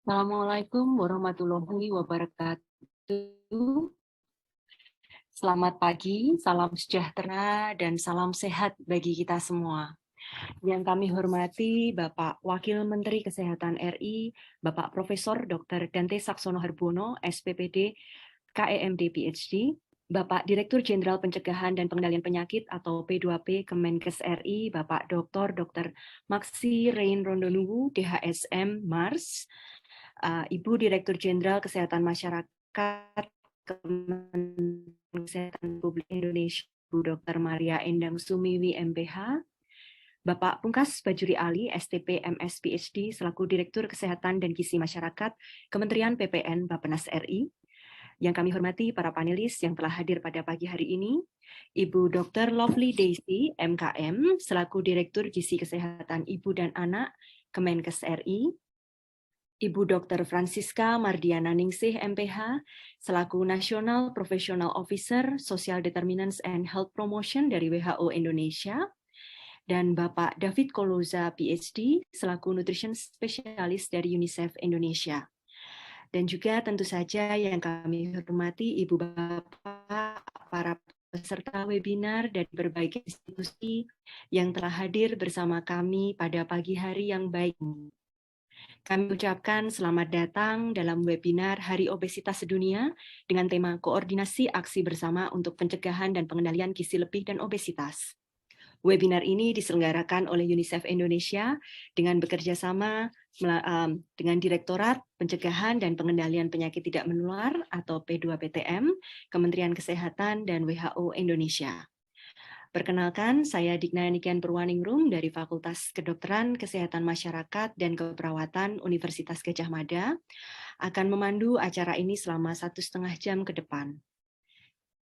Assalamualaikum warahmatullahi wabarakatuh. Selamat pagi, salam sejahtera, dan salam sehat bagi kita semua. Yang kami hormati Bapak Wakil Menteri Kesehatan RI, Bapak Profesor Dr. Dante Saxono Harbono, SPPD, KEMD PhD, Bapak Direktur Jenderal Pencegahan dan Pengendalian Penyakit atau P2P Kemenkes RI, Bapak Dr. Maksi Rein Rondonuwu, DHSM Mars, Ibu Direktur Jenderal Kesehatan Masyarakat Kementerian Kesehatan Republik Indonesia, Bu Dr. Maria Endang Sumiwi MPH, Bapak Pungkas Bajuri Ali, STP MS PhD, selaku Direktur Kesehatan dan Gizi Masyarakat Kementerian PPN Bappenas RI. Yang kami hormati para panelis yang telah hadir pada pagi hari ini, Ibu Dr. Lovely Daisy, MKM, selaku Direktur Gizi Kesehatan Ibu dan Anak Kemenkes RI, Ibu Dr. Francisca Mardiana Ningsih, MPH, selaku National Professional Officer Social Determinants and Health Promotion dari WHO Indonesia, dan Bapak David Koloza, PhD, selaku Nutrition Specialist dari UNICEF Indonesia. Dan juga tentu saja yang kami hormati Ibu Bapak, para peserta webinar dari berbagai institusi yang telah hadir bersama kami pada pagi hari yang baik ini. Kami ucapkan selamat datang dalam webinar Hari Obesitas Sedunia dengan tema Koordinasi Aksi Bersama untuk Pencegahan dan Pengendalian Gizi Lebih dan Obesitas. Webinar ini diselenggarakan oleh UNICEF Indonesia dengan bekerja sama dengan Direktorat Pencegahan dan Pengendalian Penyakit Tidak Menular atau P2PTM, Kementerian Kesehatan dan WHO Indonesia. Perkenalkan, saya Digna Niken Purwaningrum dari Fakultas Kedokteran, Kesehatan Masyarakat, dan Keperawatan Universitas Gadjah Mada akan memandu acara ini selama 1,5 jam ke depan.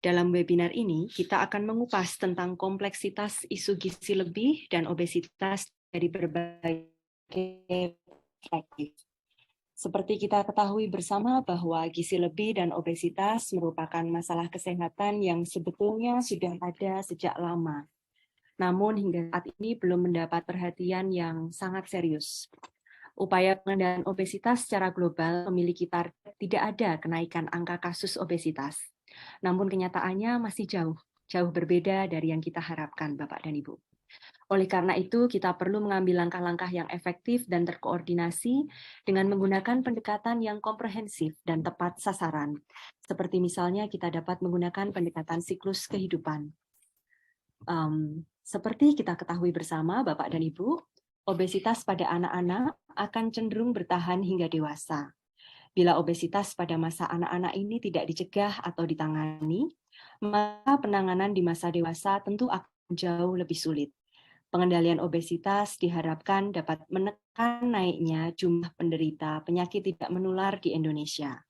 Dalam webinar ini, kita akan mengupas tentang kompleksitas isu gizi lebih dan obesitas dari berbagai perspektif. Seperti kita ketahui bersama bahwa gizi lebih dan obesitas merupakan masalah kesehatan yang sebetulnya sudah ada sejak lama. Namun hingga saat ini belum mendapat perhatian yang sangat serius. Upaya pengendalian obesitas secara global memiliki target tidak ada kenaikan angka kasus obesitas. Namun kenyataannya masih jauh berbeda dari yang kita harapkan, Bapak dan Ibu. Oleh karena itu, kita perlu mengambil langkah-langkah yang efektif dan terkoordinasi dengan menggunakan pendekatan yang komprehensif dan tepat sasaran. Seperti misalnya kita dapat menggunakan pendekatan siklus kehidupan. Seperti kita ketahui bersama, Bapak dan Ibu, obesitas pada anak-anak akan cenderung bertahan hingga dewasa. Bila obesitas pada masa anak-anak ini tidak dicegah atau ditangani, maka penanganan di masa dewasa tentu akan jauh lebih sulit. Pengendalian obesitas diharapkan dapat menekan naiknya jumlah penderita penyakit tidak menular di Indonesia.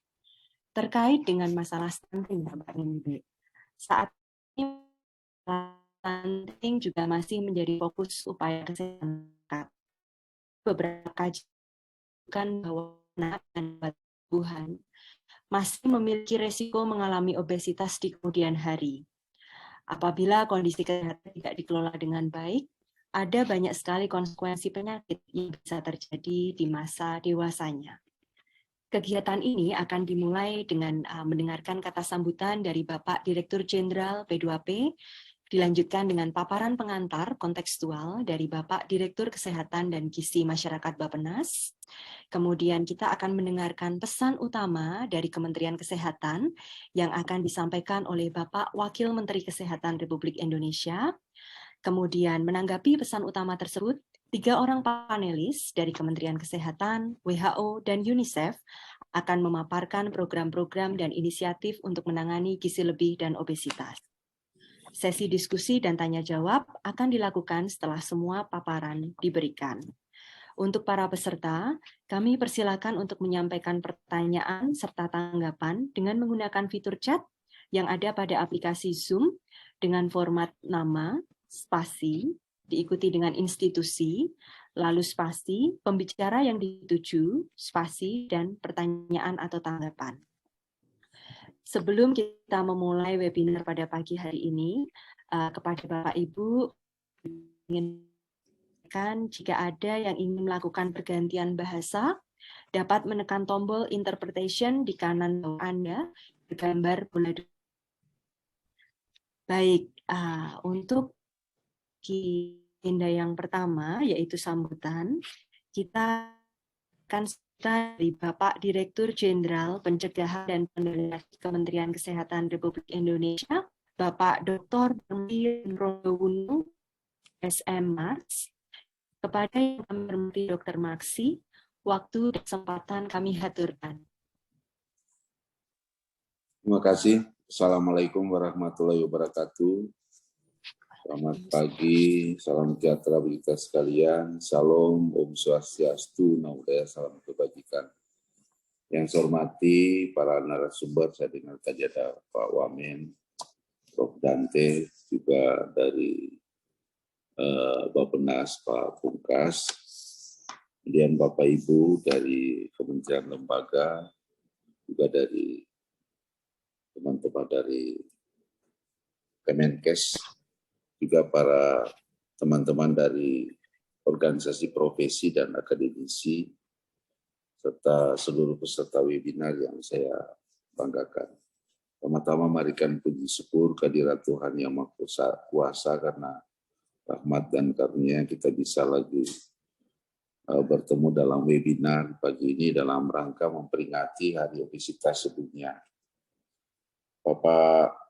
Terkait dengan masalah stunting, Bapak dan Ibu, saat ini stunting juga masih menjadi fokus upaya kesehatan. Beberapa kajian bahwa anak dan tumbuhan masih memiliki resiko mengalami obesitas di kemudian hari. Apabila kondisi kesehatan tidak dikelola dengan baik, ada banyak sekali konsekuensi penyakit yang bisa terjadi di masa dewasanya. Kegiatan ini akan dimulai dengan mendengarkan kata sambutan dari Bapak Direktur Jenderal P2P, dilanjutkan dengan paparan pengantar kontekstual dari Bapak Direktur Kesehatan dan Gizi Masyarakat Bappenas. Kemudian kita akan mendengarkan pesan utama dari Kementerian Kesehatan yang akan disampaikan oleh Bapak Wakil Menteri Kesehatan Republik Indonesia. Kemudian menanggapi pesan utama tersebut, 3 orang panelis dari Kementerian Kesehatan, WHO, dan UNICEF akan memaparkan program-program dan inisiatif untuk menangani gizi lebih dan obesitas. Sesi diskusi dan tanya jawab akan dilakukan setelah semua paparan diberikan. Untuk para peserta, kami persilakan untuk menyampaikan pertanyaan serta tanggapan dengan menggunakan fitur chat yang ada pada aplikasi Zoom dengan format nama, spasi, diikuti dengan institusi, lalu spasi, pembicara yang dituju, spasi, dan pertanyaan atau tanggapan. Sebelum kita memulai webinar pada pagi hari ini, kepada Bapak Ibu, ingin jika ada yang ingin melakukan pergantian bahasa, dapat menekan tombol interpretation di kanan bawah Anda bergambar bola. Baik, untuk agenda yang pertama yaitu sambutan, kita akan dari Bapak Direktur Jenderal Pencegahan dan Pengendalian Kementerian Kesehatan Republik Indonesia, Bapak Dr. Rondowuno, SM Mars. Kepada yang kami hormati Dr. Maksi, waktu dan kesempatan kami haturkan. Terima kasih. Assalamualaikum warahmatullahi wabarakatuh. Selamat pagi, salam sejahtera bagi kita sekalian. Salam, Om Swastiastu, Namo Buddhaya, salam kebajikan. Yang saya hormati para narasumber, saya dengar tadi ada Pak Wamen, Prof. Dante, juga dari Bappenas, Pak Pungkas, kemudian Bapak Ibu dari Kementerian Lembaga, juga dari teman-teman dari Kemenkes, juga para teman-teman dari organisasi profesi dan akademisi, serta seluruh peserta webinar yang saya banggakan. Pertama-tama marikan puji syukur kehadirat Tuhan Yang Maha Kuasa karena rahmat dan karunia kita bisa lagi bertemu dalam webinar pagi ini dalam rangka memperingati Hari Obesitas Sedunia. Bapak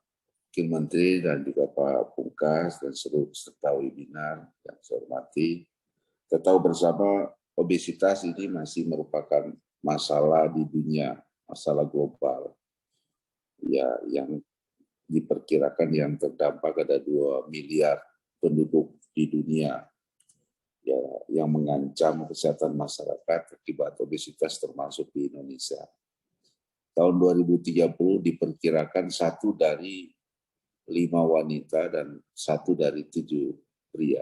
Wakil Menteri dan juga Pak Pungkas dan seluruh peserta webinar yang saya hormati, kita tahu bersama obesitas ini masih merupakan masalah di dunia, masalah global, ya, yang diperkirakan yang terdampak ada 2 miliar penduduk di dunia, ya, yang mengancam kesehatan masyarakat akibat obesitas termasuk di Indonesia. Tahun 2030 diperkirakan 1 dari 5 wanita dan 1 dari 7 pria.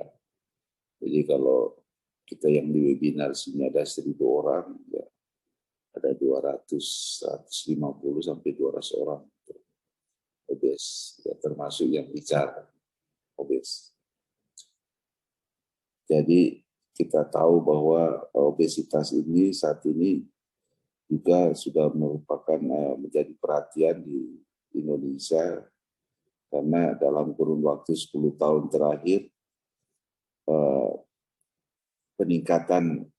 Jadi kalau kita yang di webinar sini ada 1.000 orang, ya ada 150 sampai 200 orang obes, ya, termasuk yang bicara obes. Jadi kita tahu bahwa obesitas ini saat ini juga sudah merupakan menjadi perhatian di Indonesia, karena dalam kurun waktu 10 tahun terakhir, peningkatan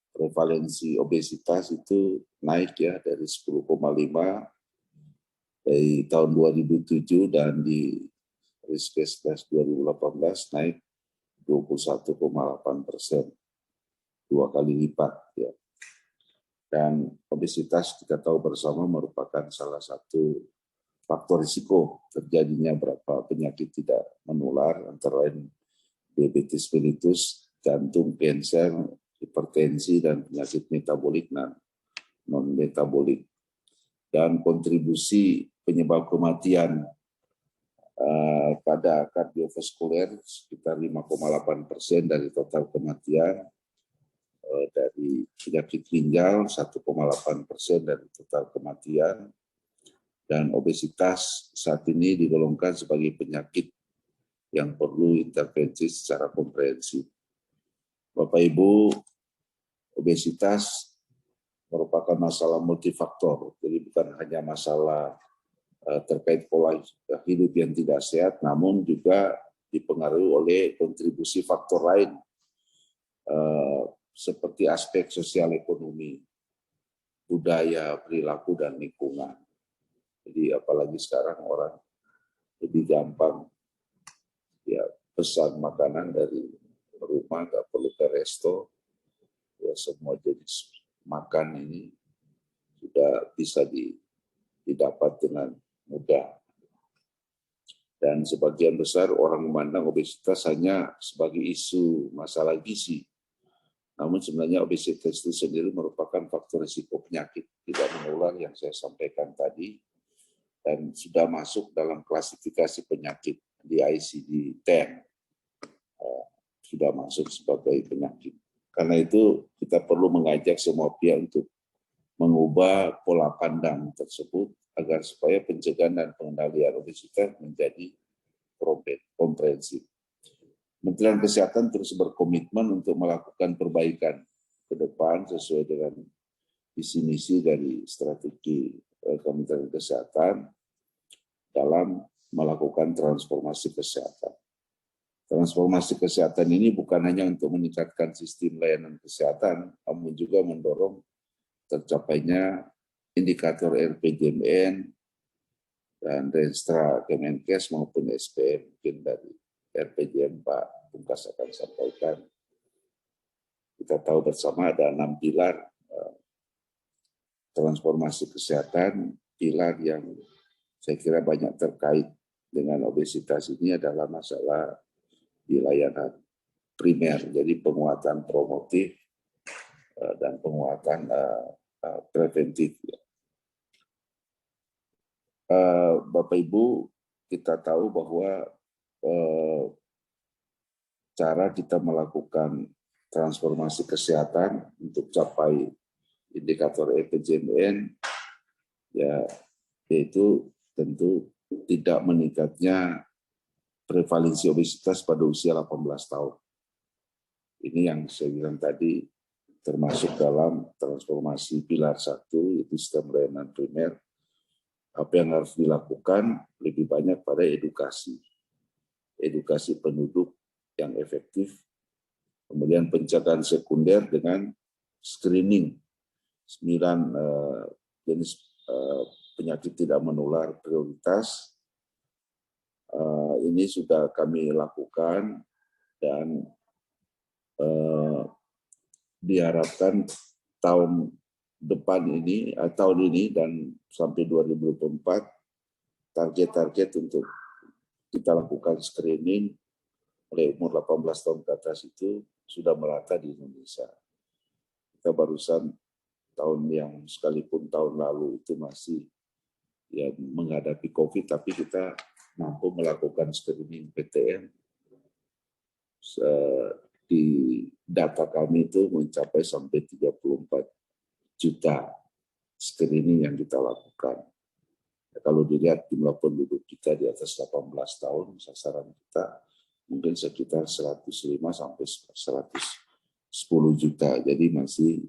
prevalensi obesitas itu naik ya dari 10,5 dari tahun 2007 dan di Riskesdas 2018 naik 21,8%, 2 kali lipat ya. Dan obesitas kita tahu bersama merupakan salah satu faktor risiko terjadinya beberapa penyakit tidak menular, antara lain diabetes mellitus, jantung, kanker, hipertensi, dan penyakit metabolik dan non-metabolik. Dan kontribusi penyebab kematian pada kardiovaskuler sekitar 5,8% dari total kematian, dari penyakit ginjal 1,8% dari total kematian, dan obesitas saat ini digolongkan sebagai penyakit yang perlu intervensi secara komprehensif. Bapak Ibu, obesitas merupakan masalah multifaktor, jadi bukan hanya masalah terkait pola hidup yang tidak sehat, namun juga dipengaruhi oleh kontribusi faktor lain, seperti aspek sosial ekonomi, budaya, perilaku, dan lingkungan. Jadi apalagi sekarang orang lebih gampang ya pesan makanan dari rumah, nggak perlu ke resto, ya semua jenis makan ini sudah bisa didapat dengan mudah. Dan sebagian besar orang memandang obesitas hanya sebagai isu masalah gizi. Namun sebenarnya obesitas itu sendiri merupakan faktor risiko penyakit tidak menular yang saya sampaikan tadi, dan sudah masuk dalam klasifikasi penyakit di ICD-10, sudah masuk sebagai penyakit. Karena itu kita perlu mengajak semua pihak untuk mengubah pola pandang tersebut agar supaya pencegahan dan pengendalian obesitas menjadi komprehensif. Kementerian Kesehatan terus berkomitmen untuk melakukan perbaikan ke depan sesuai dengan visi misi dari strategi Kementerian Kesehatan dalam melakukan transformasi kesehatan. Transformasi kesehatan ini bukan hanya untuk meningkatkan sistem layanan kesehatan, namun juga mendorong tercapainya indikator RPJMN dan Renstra Kemenkes maupun SPM. Mungkin dari RPJM Pak Pungkas akan sampaikan. Kita tahu bersama ada 6 pilar transformasi kesehatan. Pilar yang saya kira banyak terkait dengan obesitas ini adalah masalah di layanan primer, jadi penguatan promotif dan penguatan preventif. Bapak Ibu, kita tahu bahwa cara kita melakukan transformasi kesehatan untuk capai indikator RPJMN ya, yaitu tentu tidak meningkatnya prevalensi obesitas pada usia 18 tahun. Ini yang saya bilang tadi termasuk dalam transformasi pilar 1, yaitu sistem layanan primer. Apa yang harus dilakukan lebih banyak pada edukasi. Edukasi penduduk yang efektif, kemudian pencegahan sekunder dengan screening 9 jenis penyakit tidak menular prioritas. Ini sudah kami lakukan dan diharapkan tahun ini dan sampai 2024 target-target untuk kita lakukan screening oleh umur 18 tahun ke atas itu sudah merata di Indonesia. Kita barusan tahun yang sekalipun tahun lalu itu masih ya menghadapi COVID, tapi kita mampu melakukan screening PTM. Di data kami itu mencapai sampai 34 juta screening yang kita lakukan. Ya, kalau dilihat jumlah penduduk kita di atas 18 tahun, sasaran kita mungkin sekitar 105 sampai 110 juta. Jadi masih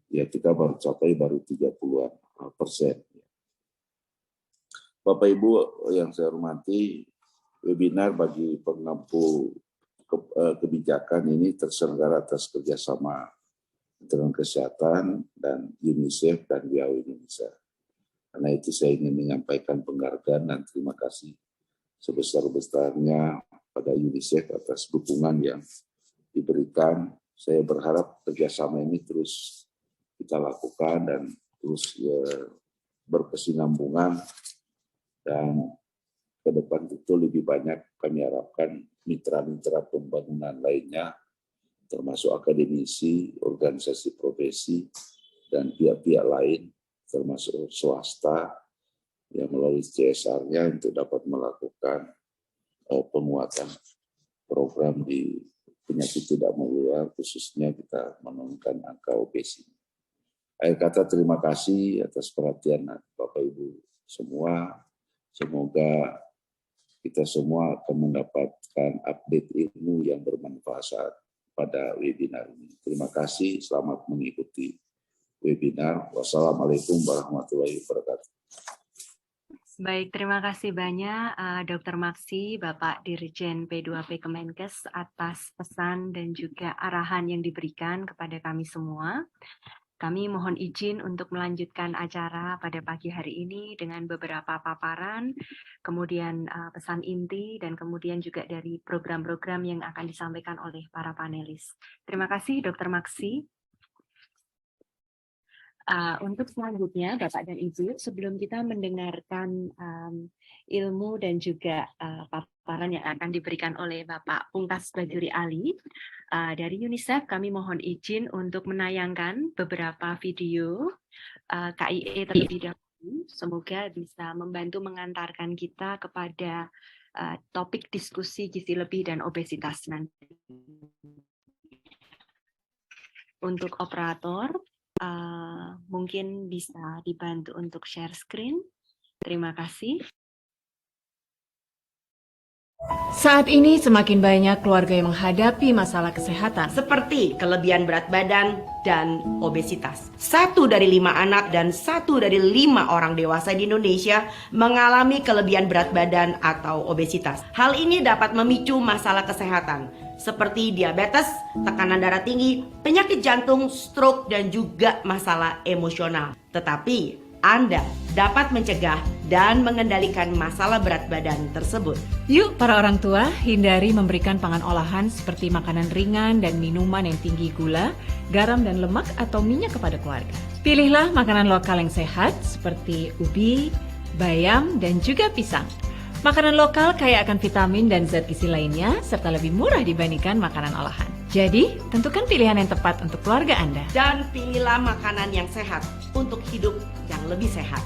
ya kita baru capai 30%. Bapak Ibu yang saya hormati, webinar bagi pengampu kebijakan ini terselenggara atas kerjasama Kementerian Kesehatan dan UNICEF dan WHO Indonesia. Karena itu saya ingin menyampaikan penghargaan dan terima kasih sebesar-besarnya pada UNICEF atas dukungan yang diberikan. Saya berharap kerjasama ini terus kita lakukan dan terus berkesinambungan, dan ke depan itu lebih banyak kami harapkan mitra-mitra pembangunan lainnya, termasuk akademisi, organisasi profesi, dan pihak-pihak lain, termasuk swasta, yang melalui CSR-nya untuk dapat melakukan penguatan program di penyakit tidak menular, khususnya kita menurunkan angka obesitas. Akhir kata, terima kasih atas perhatian Bapak Ibu semua. Semoga kita semua akan mendapatkan update ilmu yang bermanfaat pada webinar ini. Terima kasih, selamat mengikuti webinar. Wassalamualaikum warahmatullahi wabarakatuh. Baik, terima kasih banyak Dr. Maksi, Bapak Dirjen P2P Kemenkes atas pesan dan juga arahan yang diberikan kepada kami semua. Kami mohon izin untuk melanjutkan acara pada pagi hari ini dengan beberapa paparan, kemudian pesan inti, dan kemudian juga dari program-program yang akan disampaikan oleh para panelis. Terima kasih, Dr. Maksi. Untuk selanjutnya, Bapak dan Ibu, sebelum kita mendengarkan ilmu dan juga paparan yang akan diberikan oleh Bapak Pungkas Bajuri Ali, dari UNICEF kami mohon izin untuk menayangkan beberapa video KIE terlebih dahulu. Semoga bisa membantu mengantarkan kita kepada topik diskusi gizi lebih dan obesitas nanti. Untuk operator, mungkin bisa dibantu untuk share screen. Terima kasih. Saat ini semakin banyak keluarga yang menghadapi masalah kesehatan. Seperti kelebihan berat badan dan obesitas. 1 dari 5 anak dan 1 dari 5 orang dewasa di Indonesia mengalami kelebihan berat badan atau obesitas. Hal ini dapat memicu masalah kesehatan seperti diabetes, tekanan darah tinggi, penyakit jantung, stroke, dan juga masalah emosional. Tetapi Anda dapat mencegah dan mengendalikan masalah berat badan tersebut. Yuk para orang tua, hindari memberikan pangan olahan seperti makanan ringan dan minuman yang tinggi gula, garam dan lemak atau minyak kepada keluarga. Pilihlah makanan lokal yang sehat seperti ubi, bayam, dan juga pisang. Makanan lokal kaya akan vitamin dan zat gizi lainnya, serta lebih murah dibandingkan makanan olahan. Jadi, tentukan pilihan yang tepat untuk keluarga Anda. Dan pilihlah makanan yang sehat untuk hidup yang lebih sehat.